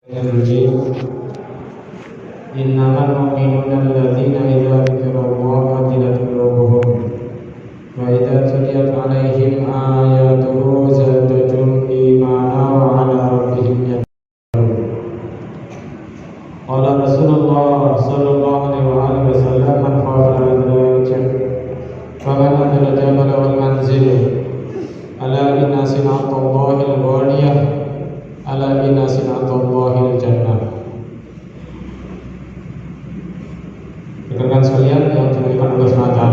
الرجيم إنما المؤمنون الذين إذا ذكر الله وجلت قلوبهم وإذا تليت عليهم آياته زادتهم إيمانا وعلى ربهم يتوكلون. قال رسول الله صلى الله عليه وسلم من خاف أدرج فمن أدرج بلغ المنزل ألا إن صنعة الله الغالية ala inna sinatallahi al-jannah. Rekan sekalian yang dimuliakan Allah SWT,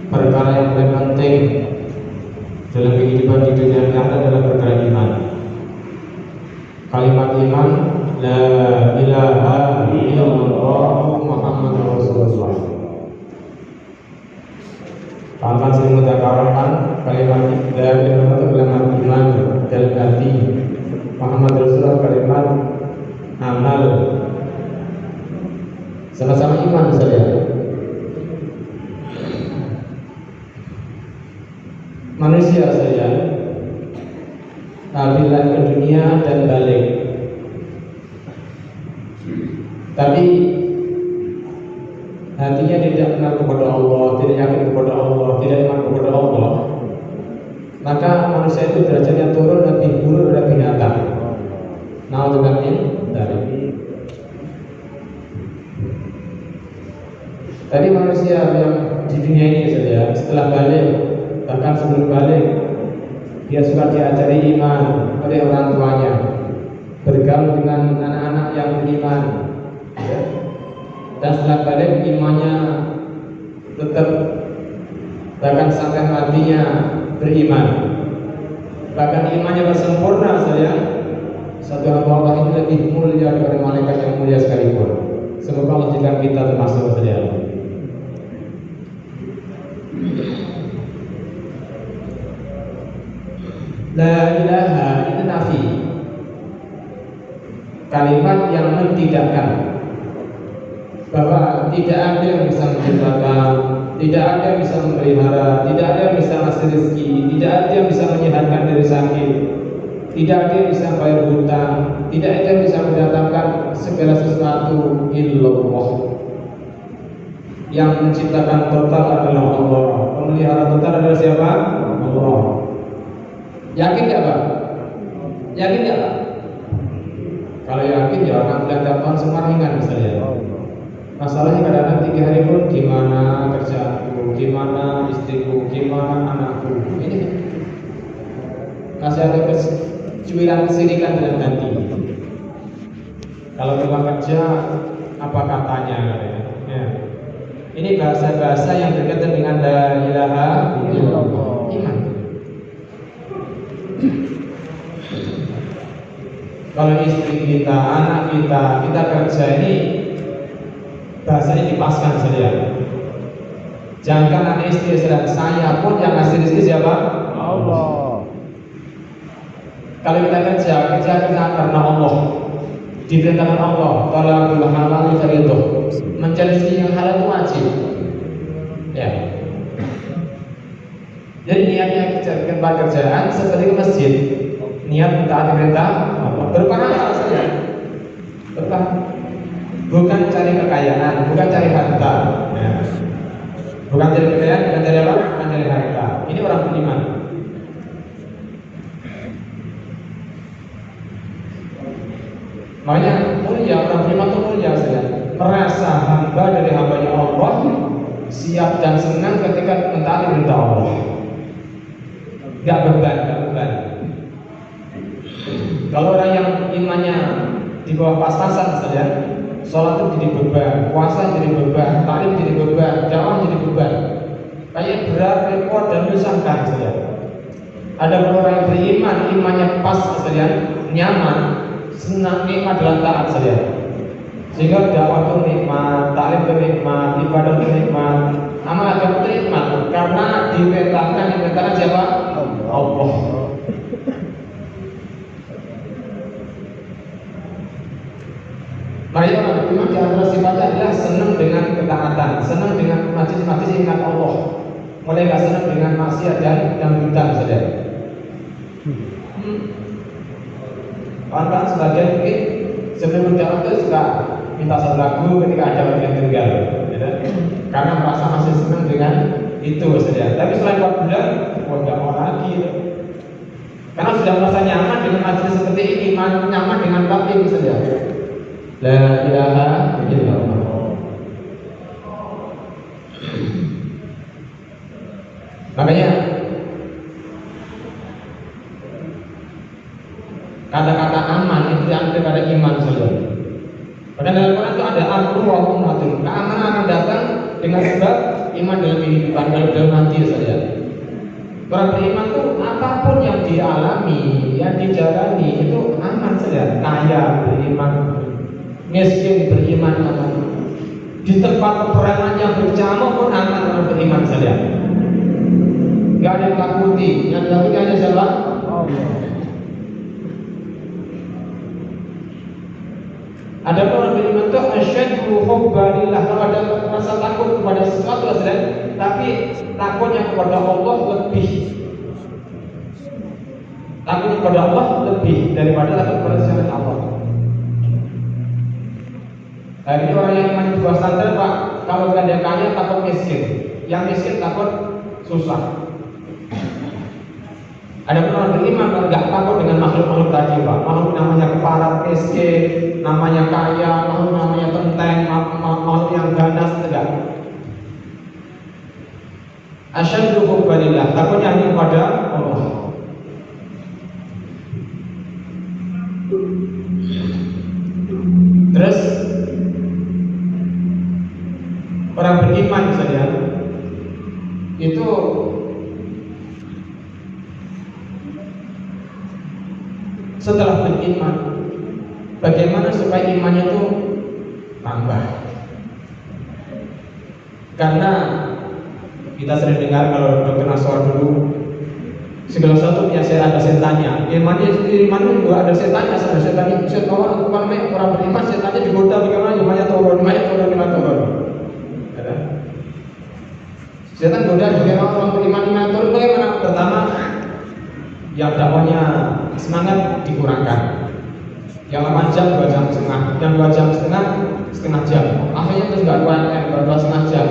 perkara yang paling penting dalam kehidupan di dunia ini adalah perkara iman. Kalimat iman, la ilaha illallah Muhammadur Rasulullah. Tanpa sering mendakarakan kalimat la ilaha itu kalimat iman dalam hati. Muhammad Rasulullah kalimat amal. Sama-sama iman saja. Manusia saja apabila ke dunia dan balik, tapi hatinya tidak kenal kepada Allah, tidak yakin kepada Allah, tidak iman kepada Allah, maka manusia itu derajatnya turun lebih buruk dari binatang. Naudzubillah dari. Tadi manusia yang di dunia ini saja setelah balik, bahkan sebelum balik, dia suka diajari iman oleh orang tuanya, bergaul dengan anak-anak yang beriman. Dan setelah balik imannya tetap, bahkan sampai matinya beriman, bahkan imannya bersempurna saja. Satu Allah ini lebih mulia dari malaikat yang mulia sekalipun. Semoga Allah jadikan kita termasuk saja. La ilaha itu nafi, kalimat yang mentidakkan bahwa tidak ada yang bisa menciptakan, tidak ada yang bisa memelihara, tidak ada yang bisa ngasih rezeki, tidak ada yang bisa menyehatkan dari sakit, tidak ada yang bisa bayar hutang, tidak ada yang bisa mendatangkan segala sesuatu illallah. Yang menciptakan total adalah Allah, pemelihara total adalah siapa? Allah. Yakin gak Pak? Yakin gak Pak? Kalau yakin ya akan melihat tahun semaringan misalnya. Masalahnya kadang-kadang 3 hari pun gimana kerjaanku, gimana istriku, gimana anakku. Ini masih ada cuiran kesirikan dalam hati. Kalau memang kerja, apa katanya? Ya. Ini bahasa-bahasa yang berkaitan dengan la ilaha illallah, iman. Kalau istri kita, anak kita kerja ini bahasanya dipaskan saja. Jangan anak istri saya pun yang ngasih rezeki siapa? Allah. Kalau kita kerja karena Allah, diperintahkan Allah. Talabul halal itu, mencari rezeki yang halal itu wajib. Ya. Jadi niatnya tempat kerjaan seperti ke masjid, niat taat perintah Allah. Berpahala saja. Berpahala. Bukan cari kekayaan, bukan cari harta, ya. Bukan cari kekayaan, bukan cari apa? Bukan cari harta. Ini orang beriman. Makanya mulia, orang beriman itu mulia saja. Merasa hamba dari hambanya Allah, siap dan senang ketika mentaati perintah Allah. Gak beban. Kalau orang yang imannya di bawah pas-pasan saja, sholat itu jadi beban, puasa jadi beban, taklim jadi beban, dakwah jadi beban. Kayak berat, repot dan menyusahkan saja. Ada orang yang beriman, imannya pas saja, nyaman, senang, nikmat dalam taat saja. Sehingga dakwah itu nikmat, taklim itu nikmat, ibadah itu nikmat, amal agama itu nikmat, karena diperintahkan siapa? Allah. Makanya orang beriman di antara sifatnya adalah senang dengan ketaatan, senang dengan majlis-majlis ingat Allah. Mulai gak senang dengan maksiat dan dangdutan saja. Kawan-kawan sebagian mungkin sebelum berdakwah itu suka minta satu lagu ketika ada orang yang tinggal, ya, karena merasa masih senang dengan itu saja. Tapi setelah 4 bulan, wah nggak mau lagi, karena sudah merasa nyaman dengan majelis seperti ini, nyaman dengan taklim saja. La ilaha illallah. Makanya kata-kata aman itu diambil pada iman saja. Padahal dalam Quran itu ada amrun wa ummatun. Keamanan akan datang dengan sebab iman dalam kehidupan, dalam nanti saja. Orang beriman itu apapun yang dialami, yang dijalani itu aman saja. Kaya beriman, miskin beriman, aman. Di tempat peperangan yang bercamuk pun aman orang beriman saja. Gak ada yang takuti, yang takuti hanya siapa? Allah. Ada orang beriman itu asyaddu hubbalillah. Kalau ada rasa takut kepada sesuatu saja, tapi takutnya kepada Allah lebih. Takut kepada Allah lebih daripada takut kepada selain Allah. Hari ini orang yang iman dua standar, Pak. Kalau dia kaya takut miskin, yang miskin takut susah. Ada orang beriman kalau nggak takut dengan makhluk-makhluk tadi, Pak. Makhluk namanya kepala miskin, namanya kaya, makhluk namanya tenteng, makhluk yang ganas, tidak. Asyaddu hubbalillah, takutnya hanya kepada Allah. Terus orang beriman saja itu setelah beriman, bagaimana supaya imannya itu tambah? Karena kita sering dengar kalau Dr. Naswar dulu, segala sesuatu biasa ada setannya. Imannya juga ada setannya, ada setannya. Orang beriman setannya digoda bagaimana? Imannya turun. Setan goda bagaimana orang beriman turun? Bagaimana? Pertama, yang dakwanya semangat dikurangkan. Yang 8 jam 2 jam setengah, yang 2 jam setengah jam. Akhirnya itu juga 2,5 jam.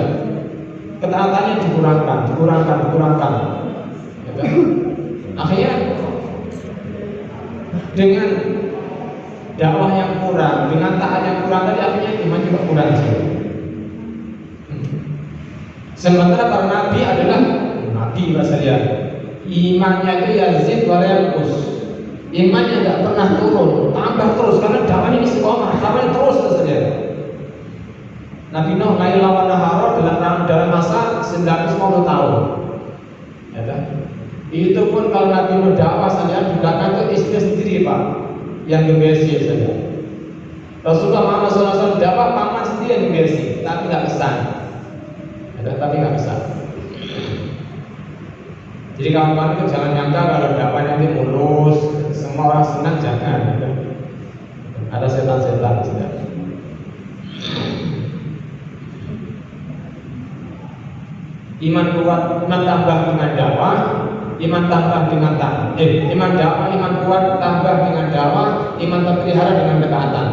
Ketaatannya dikurangkan. Ya, akhirnya dengan dakwah yang kurang, dengan taat yang kurang tadi, akhirnya iman juga kurang sih. Sementara para nabi adalah nabi bahasanya, imannya itu yazid wa yanqus. Imannya tidak pernah turun, tambah terus karena dakwahnya ini istiqomah, dakwahnya terus saja. Nabi Nuh laila wa nahara dalam masa 950 tahun. Ya kan? Itu pun kalau Nabi Nuh dakwah saja di belakang itu istri sendiri, Pak, yang ngebesi saja. Rasulullah Muhammad SAW dakwah paman sendiri yang ngebesi, tapi nggak pesan. Tapi nggak bisa. Jadi kawan-kawan itu jangan nyangka kalau dakwah nanti mulus, semua orang senang, jangan. Ada setan-setan sudah. Iman kuat, iman tambah dengan dakwah, iman tambah dengan iman dakwah, iman kuat tambah dengan dakwah, iman terpelihara dengan ketaatan.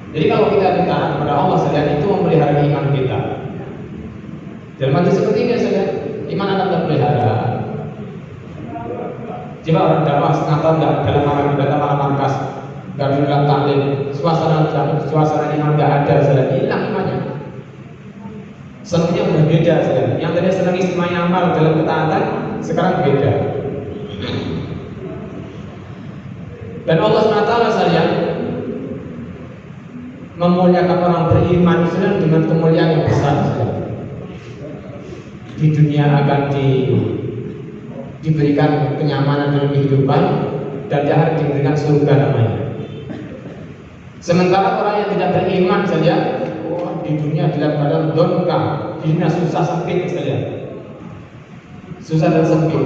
Jadi kalau kita taat kepada Allah saja, itu memelihara iman kita. Dalam majlis seperti ini saja, iman akan terpelihara. Jika orang dakwah setengah tahun dalam malam markas, nggak dalam taklim, suasana iman nggak ada, saja hilang imannya. Senangnya udah beda saja. Yang tadi senang istimewa amal dalam ketaatan, sekarang beda. Dan Allah SWT saja memuliakan orang beriman sedang dengan kemuliaan yang besar saja. Di dunia akan diberikan kenyamanan dalam kehidupan, dan di akhirat diberikan surga namanya. Sementara orang yang tidak beriman saja, di dunia dalam keadaan donka, di dunia susah sempit saja, susah dan sempit.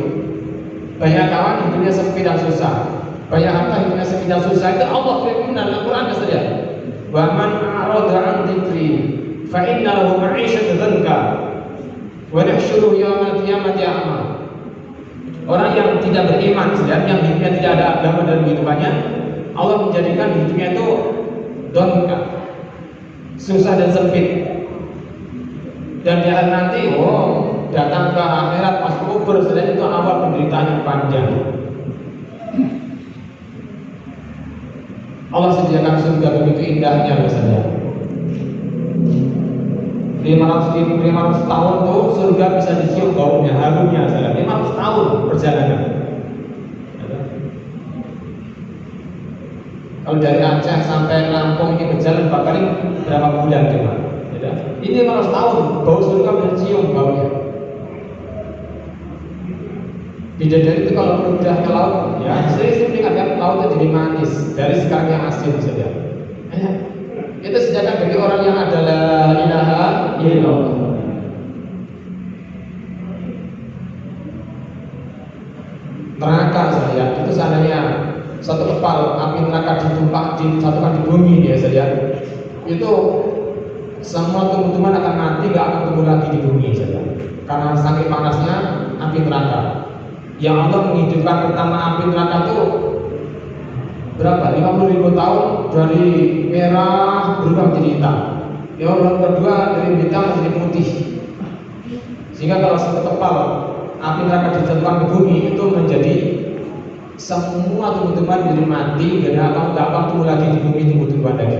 Banyak kawan di dunia sempit dan susah, banyak harta di dunia sempit dan susah. Itu Allah firman dalam Quran saja. Wa man a'rada 'an dzikri fa inna lahu ma'isyatan dhanka wa nahsyuruhu yawmal qiyamati a'ma. Orang yang tidak beriman, yang hidupnya tidak ada agama dalam kehidupannya, Allah menjadikan hidupnya itu donka, susah dan sempit. Dan di hari nanti, datang ke akhirat masuk kubur, sedang itu awal penderitaannya panjang. Allah sediakan surga begitu indahnya misalnya. 500 tahun tuh surga bisa dicium baunya, harumnya saja. 500 tahun perjalanan. Kalau dari Aceh sampai Lampung ini berjalan paling berapa bulan cuma. Ini 500 tahun bau surga bisa dicium baunya. Bidadari itu kalau udah ke laut, ya sering ingatkan lautnya jadi manis dari sekarang yang asin saja. Itu sejak bagi orang yang adalah ilaha illallah. Neraka saja itu seandainya satu kepal api neraka disatukan di bumi dia saja, itu semua tumbuh-tumbuhan akan mati, gak akan tumbuh lagi di bumi saja karena saking panasnya api neraka. Yang Allah menghidupkan pertama api neraka itu berapa? 50.000 tahun dari merah berubah menjadi hitam. Yang kedua dari hitam menjadi putih. Sehingga kalau satu kepal api neraka dijatuhkan ke bumi itu menjadi semua tumbuh-tumbuhan menjadi mati dan akan tidak akan tumbuh lagi di bumi tumbuh-tumbuhan lagi.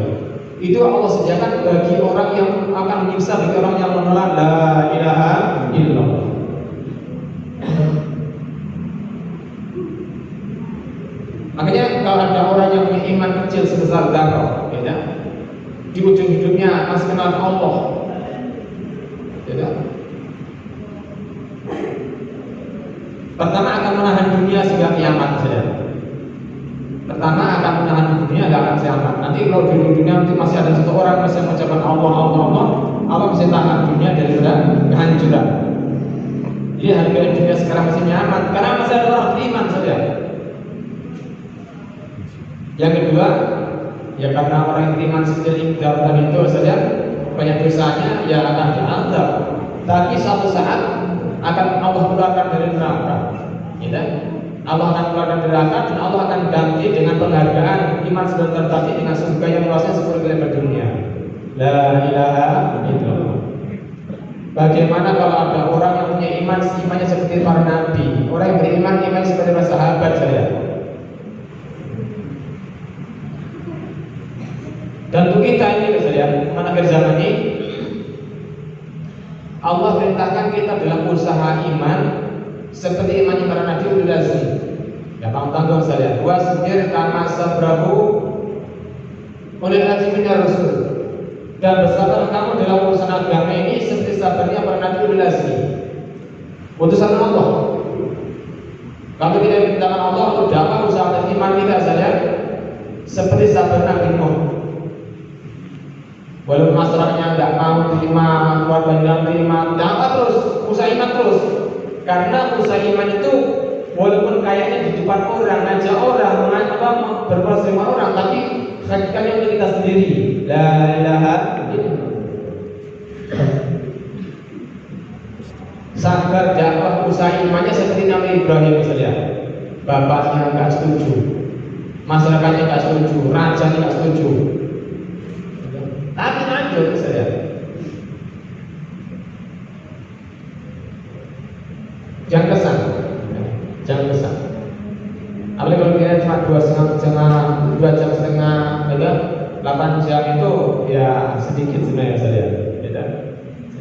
Itu Allah sediakan bagi orang yang akan menyiksa, bagi orang yang menolak la ilaha illallah. Makanya kalau ada orang yang punya iman kecil sebesar darah, ya, di ujung hidupnya masih kenal Allah, ya, pertama akan menahan dunia sehingga kiamat saja. Pertama akan menahan dunia, tidak akan kiamat. Nanti kalau di dunia nanti masih ada satu orang masih mengucapkan Allah bisa tahan dunia daripada kehancuran. Jadi harga dunia sekarang masih nyaman karena masih ada orang beriman saja. Yang kedua, ya karena orang yang beriman sejak dan itu saja banyak dosanya, ya akan diazab. Tapi suatu saat akan Allah keluarkan dari neraka, ya, Allah akan keluarkan dari neraka dan Allah akan ganti dengan penghargaan iman sebentar tadi dengan surga yang luasnya 10 km dunia. La ilaha illallah. Bagaimana kalau ada orang yang punya imannya seperti para nabi, orang yang beriman imannya seperti para sahabat saya. Dan untuk kita ini saudara, akhir zaman ini Allah perintahkan kita dalam usaha iman seperti imannya para nabi ulul azmi. Ya tanggung saja. Wasbir kama sabrahu ulul azmi minar rusul. Dan bersabar kamu dalam urusan agama ini seperti sabarnya para nabi ulul azmi. Utusan Allah. Kalau kita diperintahkan Allah untuk dapat usaha iman kita saja seperti sabar Nabi Nuh. Walaupun masyarakatnya tidak mau terima, keluarganya terima, dapat terus, usaha iman terus. Karena usaha iman itu walaupun kayaknya di depan orang, ngajak orang, berbuat sama orang, tapi hakikatnya untuk kita sendiri. La ilaha illallah. Sabar dakwah usaha imannya seperti Nabi Ibrahim misalnya. Bapaknya nggak setuju, masyarakatnya nggak setuju, rajanya nggak setuju. Tapi lanjut saya. Jangan kesan. Apalagi kalau kita cuma 2 jam setengah, 8 jam itu ya sedikit sebenarnya saya,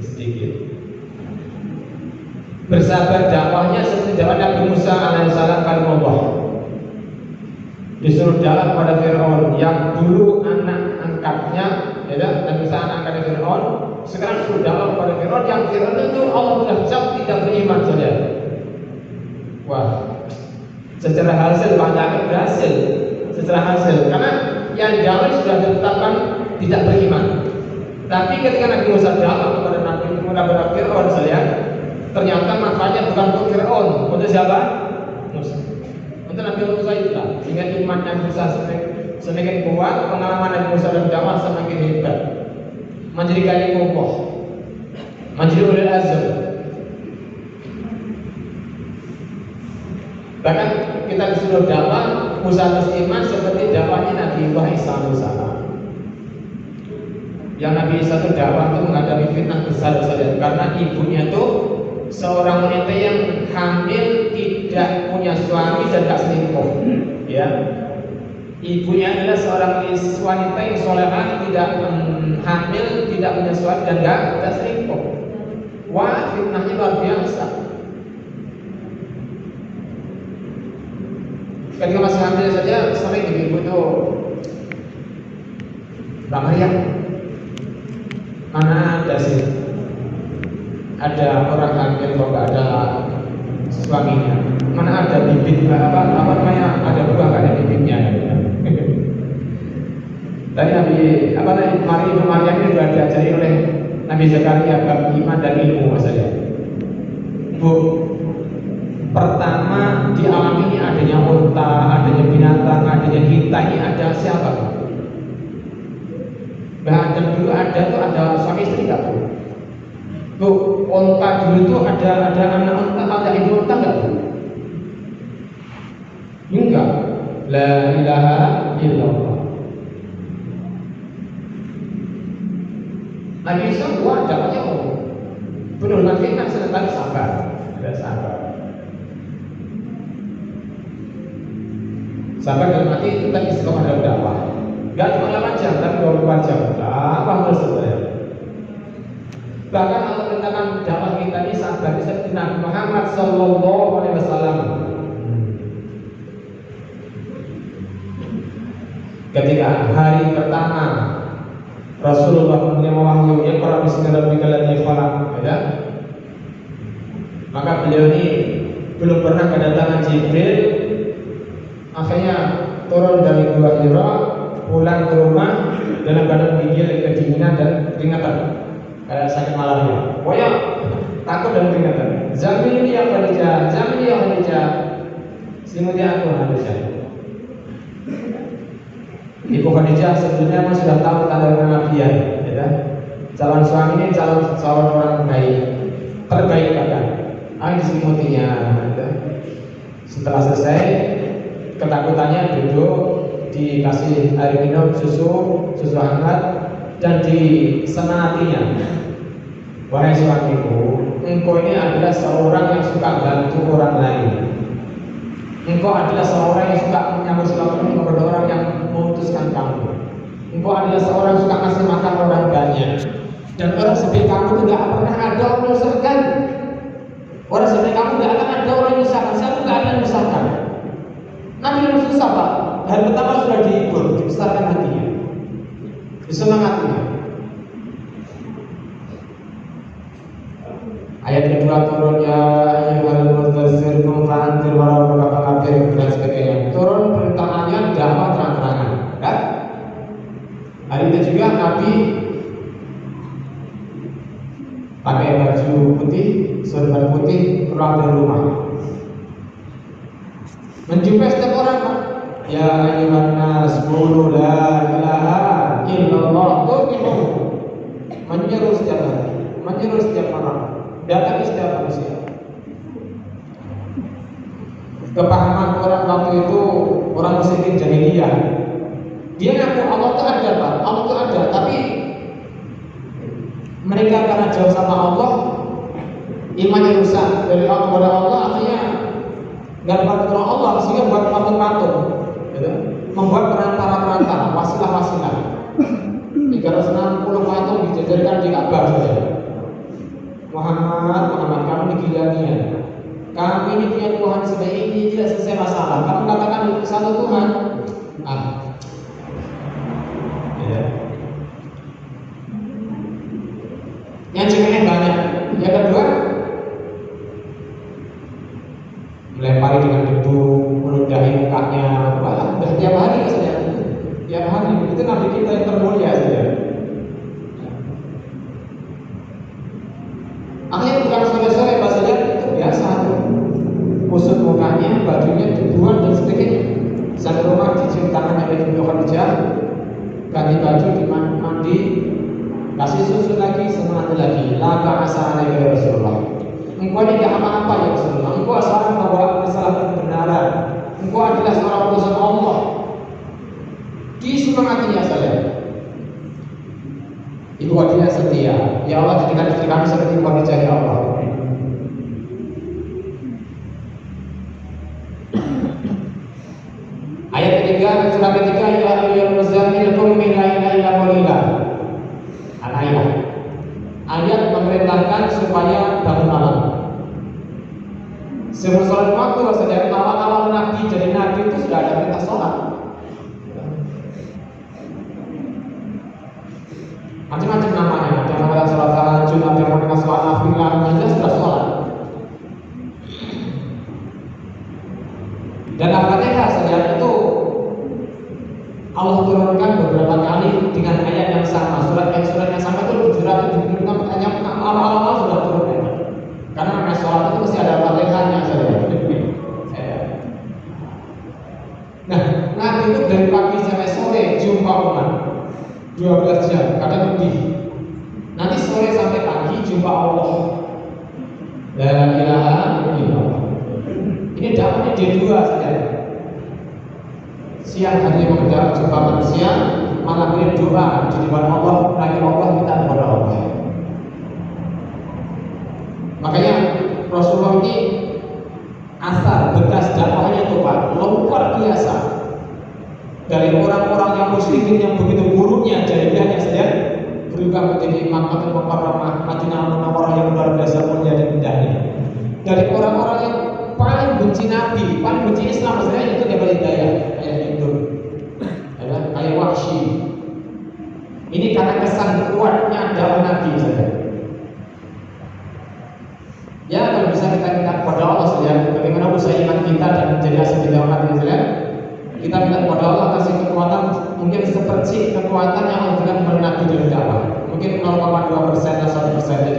sedikit. Bersabar dakwahnya seperti dakwah Nabi Musa alaihissalam kalimullah. Disuruh dakwah pada Fir'aun yang dulu anak angkatnya, Nabi Musa anak angkatnya Fir'aun, sekarang disuruh dakwah pada Fir'aun yang Fir'aun itu Allah sudah jauh tidak beriman saja. Wah, secara hasil banyak berhasil, karena yang dakwah sudah ditetapkan tidak beriman. Tapi ketika Nabi Musa dakwah kepada Nabi Fir'aun saja, ternyata manfaatnya bukan untuk Fir'aun, untuk siapa? Musa. Untuk Nabi Musa itulah, sehingga iman Nabi Musa semakin kuat, pengalaman Nabi Musa dan dakwah semakin hebat, menjadi kalimullah, menjadi ulul azm. Bahkan kita disuruh dakwah usaha iman seperti dakwahnya Nabi Isa alaihissalam. Yang Nabi Isa itu dakwah itu menghadapi fitnah besar saja karena ibunya itu seorang wanita yang hamil, tidak punya suami dan tak selingkuh. Ya, ibunya adalah seorang wanita yang solehah, tidak hamil, tidak punya suami dan tak selingkuh. Wah, fitnahnya luar biasa. Ketika masih hamil saja, sering ibu itu, Mbak Maryam, mana ada sih? Ada orang hamil kok nggak ada suaminya? Mana ada bibit apa namanya? Ada buah nggak ada bibitnya? Dari Nabi Maryam ini sudah diajari oleh Nabi Zakaria bab iman dan ilmu saja. Bu, pertama di alam ini adanya unta, adanya binatang, adanya kita, ini ada siapa? Bahkan dulu ada suami istri nggak tuh? Tuh unta dulu itu ada anak unta, ada ibu unta nggak tuh? Enggak. La ilaha illallah. Nabi Isa buat dakwahnya penuh dengan fitnah, sedangkan sabar, ada sabar. Sabar dalam arti kita istiqomah dalam dakwah. Gak cuma 8 jam, tapi 24 jam. Apa menurut saudara? Bahkan Allah perintahkan dakwah kita ini sabar. Seperti Nabi Muhammad Sallallahu Alaihi Wasallam. Ketika hari pertama Rasulullah menerima wahyu yang Quran Bismillahirrahmanirrahim, ya, maka beliau ini belum pernah kedatangan Jibril. Akhirnya turun dari Gua Hira, pulang ke rumah dalam keadaan gigil, kedinginan dan keringatan, kayak sakit malaria. Pokoknya takut dan keringatan. Zamil ya Khadijah, Zamil ya Khadijah, selimutnya aku Khadijah. Ibu Khadijah sebetulnya memang sudah tahu tanda kenabian, ya. Calon suami ini calon orang baik, terbaik bahkan. Diselimutinya. Ya. Setelah selesai, ketakutannya duduk, dikasih air minum, susu hangat, dan disemangatinya. Wahai suamiku, engkau ini adalah seorang yang suka bantu orang lain. Engkau adalah seorang yang suka menyambut silaturahmi kepada orang yang memutuskan kamu. Engkau adalah seorang yang suka ngasih makan orang banyak. Dan orang seperti kamu tidak pernah ada orang menyusahkan. Orang seperti kamu tidak akan ada orang menyusahkan. Saya tidak akan menyusahkan. Nabi yang susah Pak. Hari pertama sudah dihibur, dibesarkan hatinya, disemangatinya. Ayat kedua turun ya ayyuhal mudaththir qum fa'anzir wa rabbaka fakabbir dan sebagainya. Turun perintahannya dakwah terang-terangan, kan? Hari itu juga Nabi pakai baju putih, sorban putih, keluar dari rumah, menjumpai setiap orang. Ya ayyuhan nas qulu la ilaha illallah, menyeru setiap hari, menyeru setiap orang, datangi setiap manusia. Kepahaman orang waktu itu orang musyrikin jahiliyah, dia ngaku Allah itu ada Pak, Allah itu ada, tapi mereka karena jauh sama Allah, imannya rusak dari Allah kepada Allah, akhirnya nggak dapat ketolong Allah, sehingga buat patung-patung, gitu. Membuat perantara-perantara, wasilah-wasilah. 360 patung dijajarkan di Ka'bah saja. Muhammad, kamu ini gila-gila. Kami ini punya Tuhan sebaik ini, tidak selesai masalah. Kamu katakan satu Tuhan. Ya. Yang cengengnya banyak. Yang kedua, melempari dengan debu, meludahi mukanya. Wah, udah tiap hari saja. Tiap hari. Itu Nabi kita yang termulia saja. Akhirnya bukan sore-sore bahasanya itu biasa. Kusut mukanya, bajunya debuan dan sebagainya. Sampai rumah dicium tangannya oleh Ibu Khadijah, ganti baju, dimandi, kasih susu lagi, semangat lagi. Laka asana ya Rasulullah. Engkau ini tidak apa-apa ya Rasulullah. Engkau seorang membawa kesalahan kebenaran. adalah seorang utusan Allah. Disemangati ya saya. Ibu Khadijah setia. Ya Allah, jadikan istri kami seperti Ibu Khadijah ya Allah. Ayat ketiga, surat ketiga, ya ayyuhal muzammil qum min laila illa qalila. Al-ayat. Ayat memerintahkan supaya bangun malam. Sebelum sholat waktu, sejak awal-awal Nabi jadi Nabi itu sudah ada perintah sholat. Macam-macam namanya, ada yang mengatakan sholat tahajud, ada yang mengatakan sholat nafilah, saja sudah sholat. Dan Al-Fatihah sejak itu Allah turunkan beberapa kali dengan ayat yang sama, surat yang sama itu surat itu diturunkan ayat awal-awal sudah turun ya. Karena namanya sholat itu mesti ada Al-Fatihahnya saja. Nah, Nabi itu dari pagi sampai sore jumpa umat 12 jam, kadang lebih. Nanti sore sampai pagi jumpa Allah. La ilaha illallah. Ini dakwahnya D2 saja. Siang hari mengejar jumpa manusia, malam ini doa di depan Allah, lagi Allah minta kepada Allah. Makanya Rasulullah ini asal bekas dakwahnya itu Pak luar biasa. Dari orang-orang yang musyrikin yang begitu buruknya jahiliyahnya saja berubah menjadi imam atau mukarramah Madinah Munawwarah yang luar biasa mulia dan indahnya. Dari orang-orang yang paling benci Nabi, paling benci Islam sebenarnya itu Jabal Hidayah, ayah Hindur, ayah Wahsy. Ini karena kesan kuatnya dakwah Nabi saja. Ya kalau bisa kita minta kepada Allah saja, bagaimana usaha iman kita dan menjadi asal di dakwah Nabi saja. Kita minta kepada Allah kasih kekuatan, mungkin seperti kekuatan yang Allah berikan kepada Nabi dalam dakwah. Mungkin 0,2% atau 1% saja.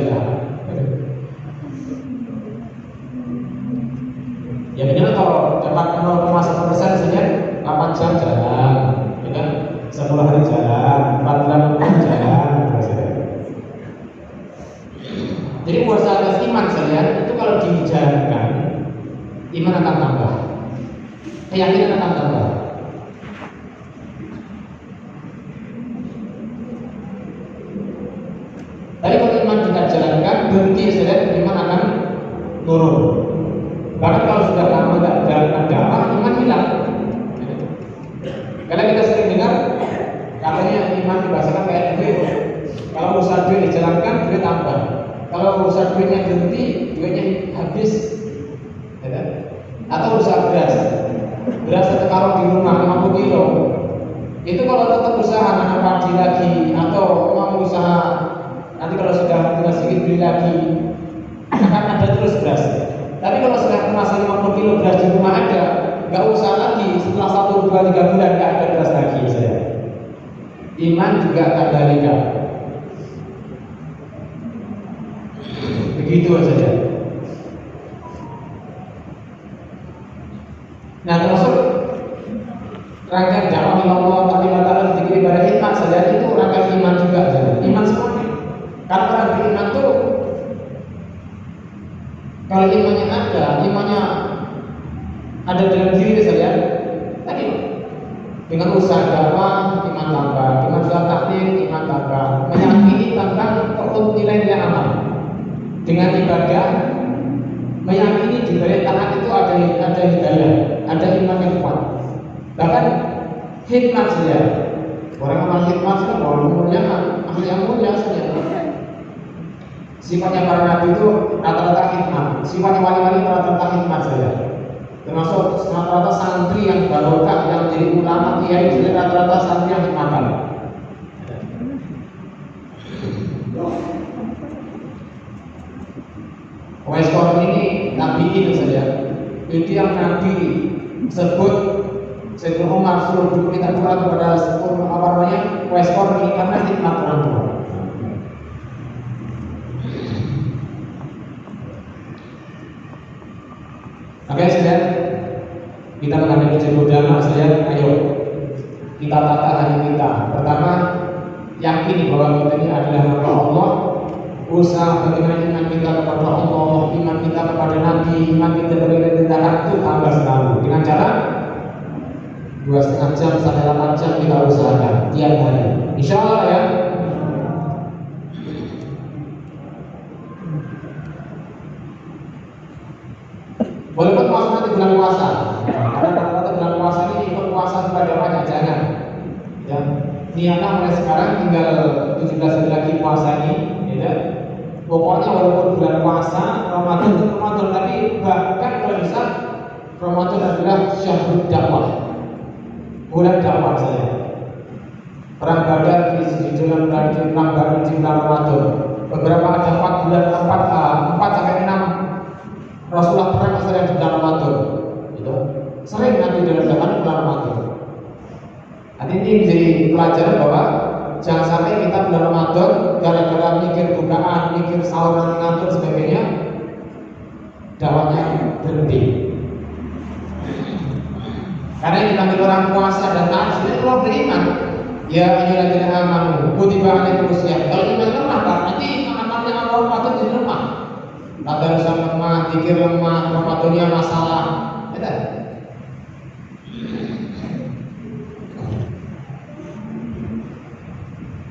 Ya minimal kalau dapat 0,1% saja 8 jam jalan, ya kan? 10 hari jalan, 4 bulan jalan, jadi buat sahabat iman saja itu kalau dijalankan iman akan tambah, keyakinan akan tambah. Tapi kalau iman tidak jalankan berhenti saja iman akan turun. Bahkan kalau sudah lama tidak jalankan dakwah, iman hilang. Karena kita sering dengar katanya iman dibahasakan kayak duit. Kalau usaha duit dijalankan, duit tambah. Kalau usaha duitnya berhenti, duitnya habis. Ya, atau usaha beras satu karung di rumah 50 kilo. Itu kalau tetap usaha nanam padi lagi atau mau usaha nanti kalau sudah tidak sedikit beli lagi akan ada terus beras. Tapi kalau sudah kemasan 50 kilo beras di rumah ada, nggak usah lagi setelah 1, 2, 3 bulan nggak ada beras lagi saya. Iman juga kadalika. Begitu saja. Nah termasuk rangkaian dakwah Allah tapi mata dikiri pada hikmat saja itu rangkaian iman juga saja. Iman semuanya. Karena orang beriman tuh kalau imannya ada dalam diri saja, tadi dengan usaha dakwah iman tambah, dengan usaha taklim iman tambah, meyakini tentang nilai-nilai amal, dengan ibadah meyakini di balik taat itu ada hidayah, ada iman yang kuat. Bahkan hikmat saja, orang amal hikmat itu orang umurnya ahli yang mulia saja. Sifatnya para nabi itu rata-rata hikmat, sifatnya wali-wali rata-rata hikmat saja. Termasuk rata-rata santri yang barokah yang jadi ulama kiai itu rata-rata santri yang hikmatan. Waiskor ini nabi itu saja. Itu yang nabi sebut Sayyidina Umar suruh kita doa kepada apa namanya Waiskor ini karena hikmat orang tua. Oke, saudara, kita menghadapi jodoh dalam saudara, ayo kita tata hati kita. Pertama, yakini bahwa kita ini adalah hamba Allah. Usaha bagaimana iman kita kepada Allah, iman kita kepada Nabi, iman kita kepada kita itu tambah selalu dengan cara 2,5 jam sampai 8 jam kita usahakan tiap hari. Insya Allah ya. Walaupun puasa nanti bulan puasa, karena kata bulan puasa ini ikut puasa pada banyak, jangan. Ya, niatnya mulai sekarang tinggal 17 hari lagi puasa ini, ya. Pokoknya walaupun bulan puasa, Ramadan itu Ramadan, tapi bahkan kalau bisa Ramadan adalah syahrul dakwah, bulan dakwah saya. Perang Badar di jalan bulan Ramadan di bulan Ramadan. Beberapa ada 4 bulan 4 sampai 6 Rasulullah pernah sering di bulan Ramadan, gitu. Sering nanti dalam zaman bulan Ramadan. Nanti ini menjadi pelajaran bahwa jangan sampai kita bulan Ramadan gara-gara mikir bukaan, mikir sahur nanti ngantuk sebagainya, dakwahnya berhenti. Karena kita mikir orang puasa dan taat, ini orang beriman. Ya ayyuhalladzina amanu kutiba alaikumus syiyam. Kalau iman lemah, nanti amalnya Allah Ramadan jadi lemah. Tadarus lemah, zikir lemah, Ramadannya masalah. Betul.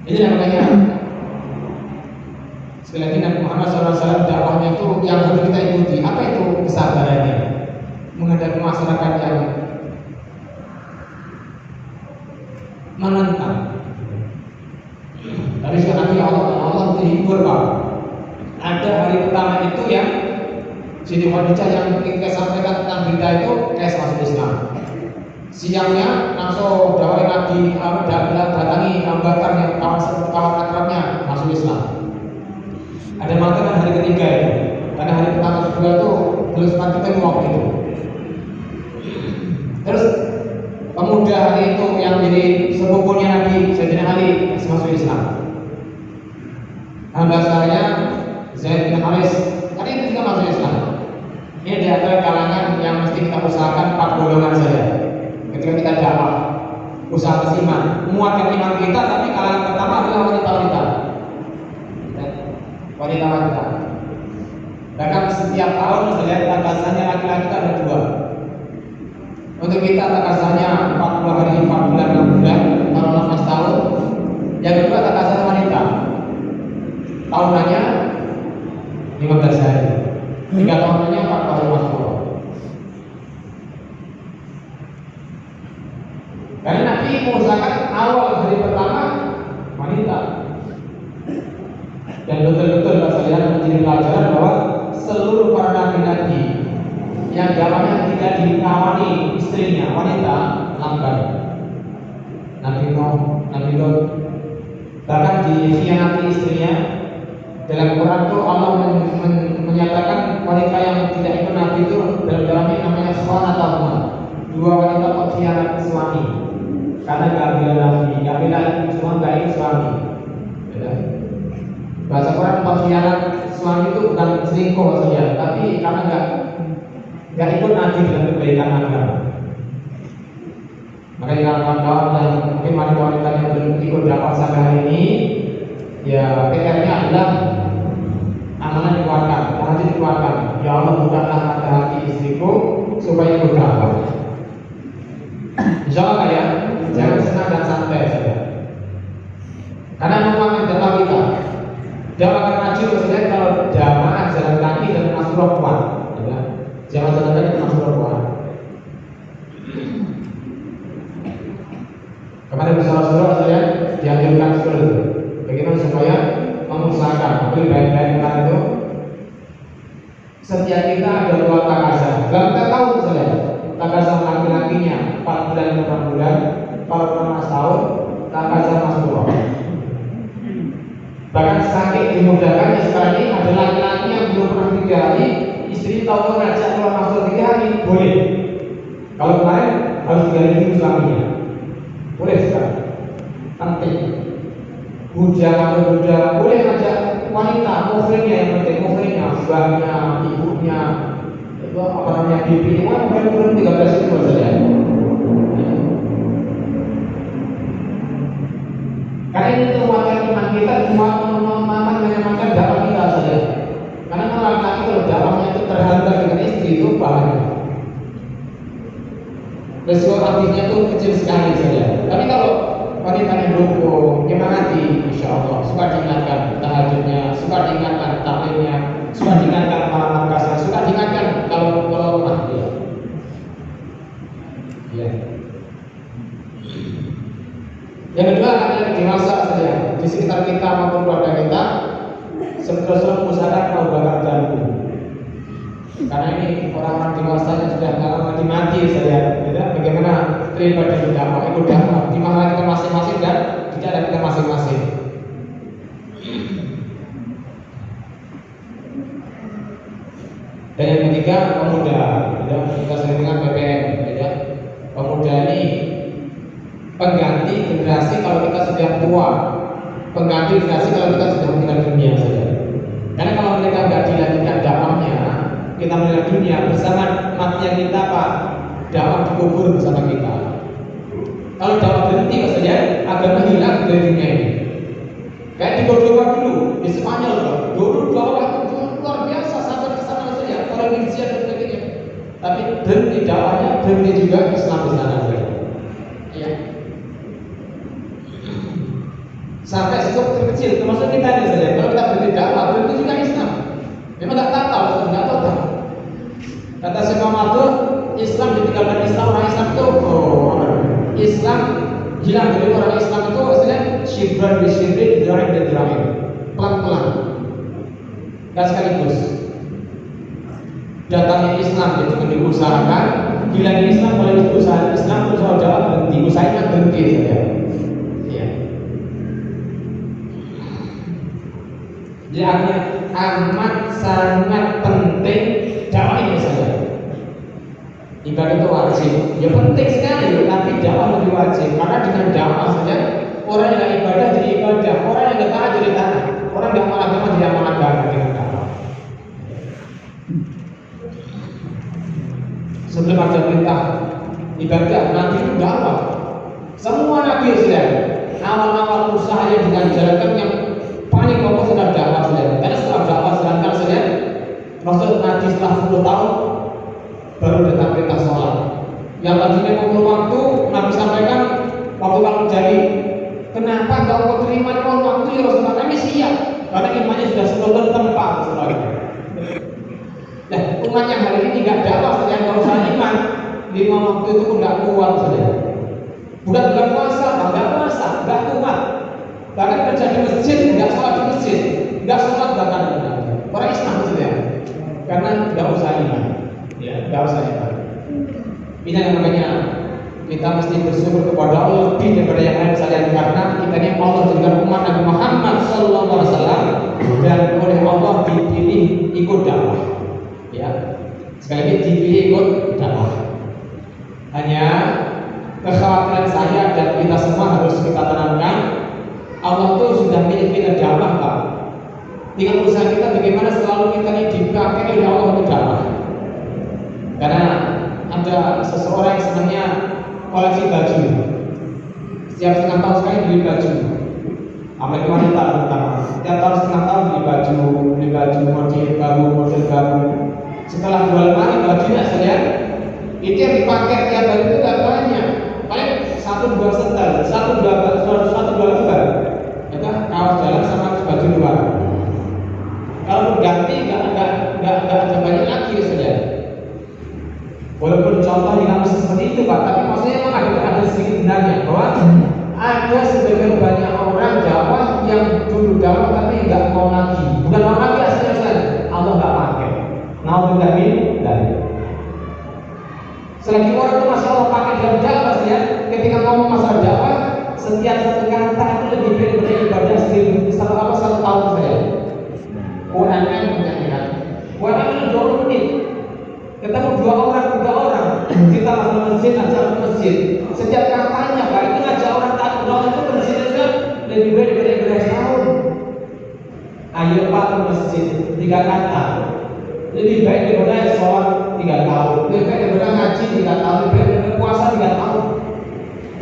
Ini namanya sekali lagi Nabi Muhammad SAW dakwahnya itu yang harus kita ikuti. Apa itu kesabarannya menghadapi masyarakat yang menentang. Tapi sekarang Allah menghibur Pak. Ada hari pertama itu yang Siti Khadijah yang kita sampaikan tentang berita itu masuk Islam. Siangnya langsung dawai Nabi datangi Abu Bakar yang kawan akrabnya masuk Islam. Ada mengatakan hari ketiga itu, karena hari pertama kedua itu belum sempat ketemu waktu itu. Terus pemuda hari itu yang jadi sepupunya Nabi Sayyidina Ali masuk Islam. Hamba saya Zaid bin Haris hari itu juga masuk Islam. Ini di antara kalangan yang mesti kita usahakan 4 golongan saja. Ketika kita dakwah, usaha kesiman, menguatkan iman kita, tapi kalangan pertama adalah wanita-wanita. Wanita-wanita. Bahkan setiap tahun saya takasannya laki-laki ada 2. Untuk kita takasannya 40 hari, 4 bulan, 6 bulan, kalau 18 tahun. Yang kedua takasannya wanita. Tahunannya 15 hari. 3 tahunannya 4 tahun masuk. Karena Nabi mengusahakan awal hari pertama wanita. Dan betul-betul sekalian menjadi pelajaran bahwa seluruh para nabi-nabi yang dakwahnya tidak dikawani istrinya wanita lambat. Nabi Nuh, Nabi Lot, bahkan dikhianati istrinya. Dalam Quran itu Allah menyatakan wanita yang tidak ikut Nabi itu dalam ini namanya khonatahuma. 2 wanita pengkhianat suami. Karena gak bela semua gak ikut suami. Bahasa Quran pengkhianat suami itu bukan selingkuh saja, tapi karena gak ikut Nabi dalam kebaikan agama. Makanya kawan-kawan yang mungkin wanita yang belum ikut dakwah sampai hari ini, ya PR-nya adalah amanah dikeluarkan, hati dikeluarkan. Ya Allah bukalah mata hati istriku supaya berdakwah. Insya Allah ya, jangan senang dan santai saja. Karena memang dakwah kita, dakwah karena jiwa saja kalau jamaah jalan kaki dan masuk kuat, ya. Jangan jalan kaki dan masuk kuat. Kemarin bersama-sama saya dianjurkan seperti itu. Bagaimana supaya mengusahakan lebih baik-baik itu. Setiap kita ada 2 takazah. Kalau kita tahu misalnya takazah laki-lakinya 4 bulan 5 bulan, kalau 18 tahun takazah masuk roh. Bahkan saking dimudahkannya sekarang ini ada laki-laki yang belum pernah 3 hari, istri tahu ngajak keluar masuk 3 hari, boleh. Kalau kemarin harus 3 hari dulu suaminya, boleh sekarang. Penting. Budak boleh ngajak wanita, muhrimnya yang penting, muhrimnya, mbaknya, ibunya, itu apa namanya bibinya, umur 13 itu saja. Karena ini menguatkan iman kita, mengamankan dakwah kita saja. Karena kalau laki-laki kalau dakwahnya itu terhambat dengan istri itu bahaya. Resiko aktifnya tuh kecil sekali saja. Tapi kalau wanitanya dukung, nyemangati, insya Allah suka diingatkan tahajudnya, suka diingatkan taklimnya, suka diingatkan malam kasar, suka diingatkan kalau lemah dia. Ya. Yang kedua adalah dewasa saja di sekitar kita maupun keluarga kita, sebetulnya mengusahakan mau bakar jagung. Karena ini orang-orang dewasa yang sudah lama mati saja, ya, bagaimana beribadah di dakwah, ikut dakwah di masalah kita masing-masing dan di daerah kita masing-masing. Dan yang ketiga, pemuda, ya, kita sering dengar PPN, ya. Pemuda ini pengganti generasi kalau kita sudah tua, pengganti generasi kalau kita sudah meninggal dunia saja. Karena kalau mereka nggak dilanjutkan dakwahnya, kita meninggal dunia bersama matinya kita, Pak, dakwah dikubur bersama kita. Kalau dakwah berhenti maksudnya agama hilang dari dunia ini. Kayak di Cordoba dulu, di Spanyol dulu dakwah itu luar biasa sampai ke sana saja, orang Indonesia dan sebagainya. Tapi berhenti dakwahnya, berhenti juga Islam di sana saja. Ya. Sampai skop terkecil, termasuk kita ini saja. Kalau kita berhenti dakwah, berhenti juga Islam. Memang nggak total, nggak total. Kata Syekh Muhammad, Islam ditinggalkan Islam, orang Islam itu Islam hilang dari orang Islam itu maksudnya shibran bi shibrin, diraih dan diraih, pelan-pelan, dan sekaligus. Datangnya Islam itu diusahakan, hilangnya Islam boleh diusahakan, Islam berusaha jawab berhenti, usahanya berhenti saja. Ya. Jadi artinya amat sangat penting dakwah ini saja. Ibadah itu wajib, ya penting sekali, tapi dakwah lebih wajib. Karena dengan dakwah saja orang yang ibadah jadi ibadah, orang yang taat jadi taat, orang yang amal agama jadi amal agama dengan dakwah. Sebelum ada perintah ibadah, nanti itu dakwah. Semua nabi sudah awal-awal usaha yang dijalankan yang paling pokok sudah dakwah saja. Karena setelah dakwah sedangkan saja Rasul Nabi setelah 10 tahun baru datang perintah sholat. Yang tadinya mau waktu Nabi sampaikan waktu jadi kenapa enggak mau terima waktu ya Rasulullah, kami siap karena imannya sudah seluruh tempat Rasulullah. Nah, umat yang hari ini tidak dakwah saja kalau saya iman 5 waktu itu pun tidak kuat saja. Bukan puasa, enggak kuat. Bahkan kerja di masjid, enggak sholat di masjid, enggak sholat bahkan orang Islam saja. Karena enggak usah iman. Ya, enggak usah iman. Ini yang namanya kita mesti bersyukur kepada Allah lebih daripada yang lain sekalian, karena kita ini Allah jadikan umat Nabi Muhammad SAW dan oleh Allah dipilih ikut dakwah. Ya, sekali lagi dipilih ikut dakwah. Hanya kekhawatiran saya dan kita semua harus kita tanamkan, Allah itu sudah milih kita dakwah, Pak. Tinggal usaha kita bagaimana selalu kita ini dipakai oleh Allah untuk dakwah. Karena ada seseorang yang senangnya koleksi baju. Setiap setengah tahun sekali beli baju. Apalagi wanita terutama. Setiap tahun setengah tahun beli baju model baru. Setelah 2 lemari bajunya saja, itu yang dipakai tiap hari itu tidak banyak. Paling 1-2 setel, 1-2 lembar. Ya, kaos dalam sama baju luar. Kalau ganti nggak ada banyak lagi saja. Walaupun contoh dengan seperti itu, Pak, tapi maksudnya memang ada sedikit benarnya bahwa ada sebagian banyak orang dakwah yang dulu dakwah tapi nggak mau lagi. Bukan mau lagi asal-asalan, Allah nggak pakai. Nauzubillah dari. Selagi orang itu masih Allah pakai dalam dakwah ya, ketika ngomong masalah dakwah, setiap satu kata itu lebih baik dari ibadah satu tahun saja. UMM menyanyikan, UMM itu 20 menit. Ketemu 2 orang, 3 orang, kita masuk masjid, ajak masjid. Setiap katanya, Pak, itu ngajak orang taat Allah itu ke masjid itu lebih baik daripada ibadah setahun. Ayo Pak ke masjid, 3 kata. Lebih baik daripada sholat 3 tahun, lebih baik daripada ngaji 3 tahun, lebih baik daripada puasa 3 tahun.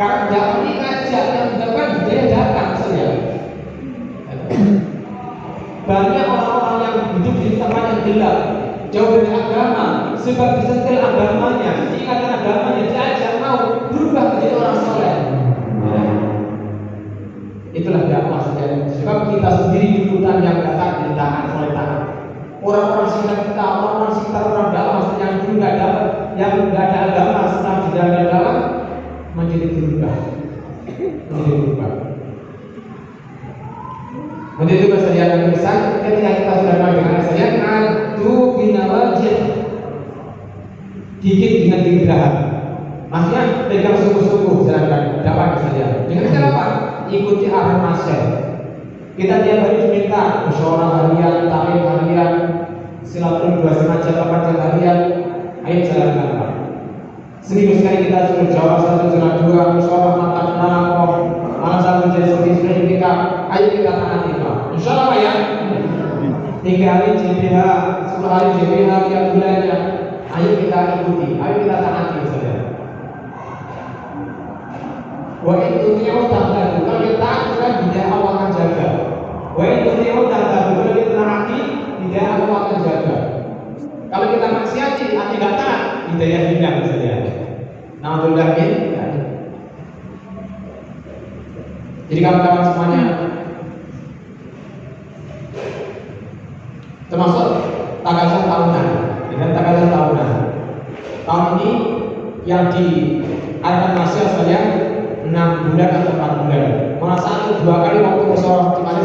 Karena dakwah ini ngajak yang bukan budaya datang saja. Banyak orang-orang yang hidup di tempat yang gelap, jauh dari agama, sebab disentil agamanya, diingatkan agamanya, diajak mau ditahan oleh taat. Orang-orang sekitar kita, orang-orang sekitar orang dalam, maksudnya yang dulu nggak dalam, yang nggak ada agama, setelah di dalam menjadi berubah, menjadi berubah. Untuk itu kesediaan yang besar, ketika kita sudah dengan kesediaan, adu binawajib, gigit dengan gigi geraham. Maksudnya pegang sungguh-sungguh jalankan dakwah kesediaan. Dengan cara apa? Ikuti arahan masyarakat. Kita tiap hari diminta musyawarah harian, taklim harian, silaturahmi 2,5 jam, 8 jam harian. Ayo jalankan Pak. Seminggu sekali kita suruh jawab 1,2 musyawarah mantap nalakoh. Malam satu jadi seperti kita. Ayo kita taati Pak. Insya Allah ya. 3 hari JPH, 10 hari JPH tiap bulannya. Ayo kita ikuti, ayo kita taati saja. Wa itu tiap tahun kalau kita taat tidak Allah akan jaga. Wa itu tiap tahun kalau kita taati tidak Allah akan jaga. Kalau kita maksiati tidak taat, hidayah hilang saja. Naudzubillah min. Jadi kawan-kawan semuanya, termasuk tagasan tahunan, dengan tagasan tahunan. Tahun ini yang diadakan masyarakat sekalian 6 bulan atau 4 bulan. Malah 1-2 kali waktu musyawarah di Malaysia